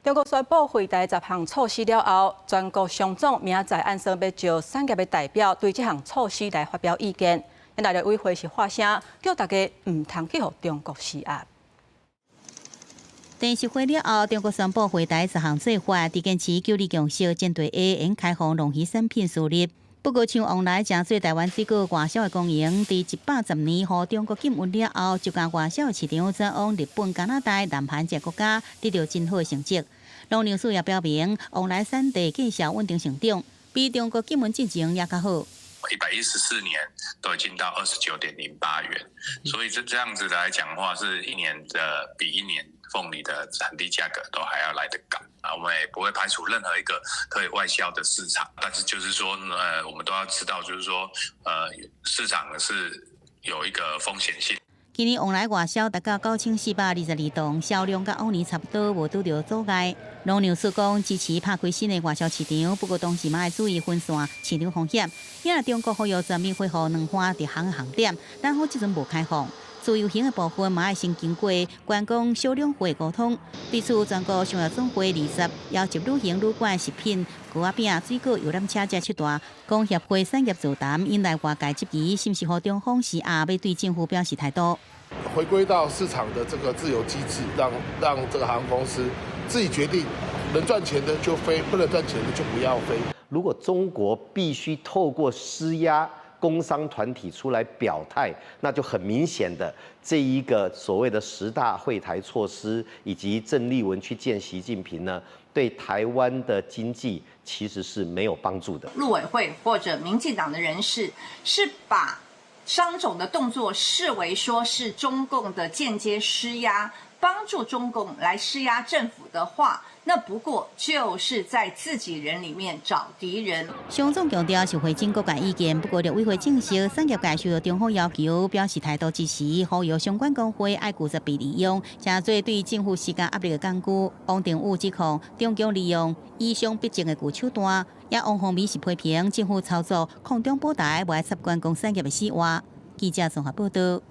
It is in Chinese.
中国宣布回台10项措施了后，全国商总明仔载按说要招产业的代表对这项措施来发表意见。因内的委会是发声，叫大家唔通去互中国施压。电视会了后，中国宣布回台10项做法，伫坚持叫你强势针对 AN 开放农渔产品输入。不过，像往来正做台湾水果外销的供应，伫110年互中国禁运了后，就甲外销市场转往日本、加拿大、南韩这国家，得到真好的成绩。农粮署也表明，往来产地继续稳定成长，比中国禁运之前也较好。114年都已经到29.08元，所以这样子来讲的话，是一年的比一年凤梨的产地价格都还要来得高啊。我们也不会排除任何一个可以外销的市场，但是就是说，我们都要知道，就是说，市场是有一个风险性。今年往来外销达到9422吨，销量甲往年差不多，无拄到阻碍。农粮署讲支持拍开新的外销市场，不过同时嘛要注意分散市场风险。因为中国呼吁全面恢复两岸直航的航点，但好即阵无开放。自由行的部分嘛要先经过观光小量化沟通。对此，全国商业总会20要求旅行旅馆、食品、糕仔饼、水果、游览车这7大工协会产业座谈，引来外界质疑，是不是和中方施压，要对政府表示态度？回归到市场的这个自由机制，让这个航空公司自己决定，能赚钱的就飞，不能赚钱的就不要飞。如果中国必须透过施压工商团体出来表态，那就很明显的这一个所谓的10大惠台措施，以及郑丽文去见习近平呢，对台湾的经济其实是没有帮助的。陆委会或者民进党的人士是把商总的动作视为说是中共的间接施压，帮助中共来施压政府的话，那不过就是在自己人里面找敌人。商总强调是回应各界意见，不过陆委会证实，产业界受到中方要求，表示态度支持，呼吁相关工会爱固执被利用，正做对政府施加压力的工具。王定宇指控中共利用以商逼政的旧手段，也王宏美是批评政府操作空中保台，无爱插管工产业的死活。记者综合报道。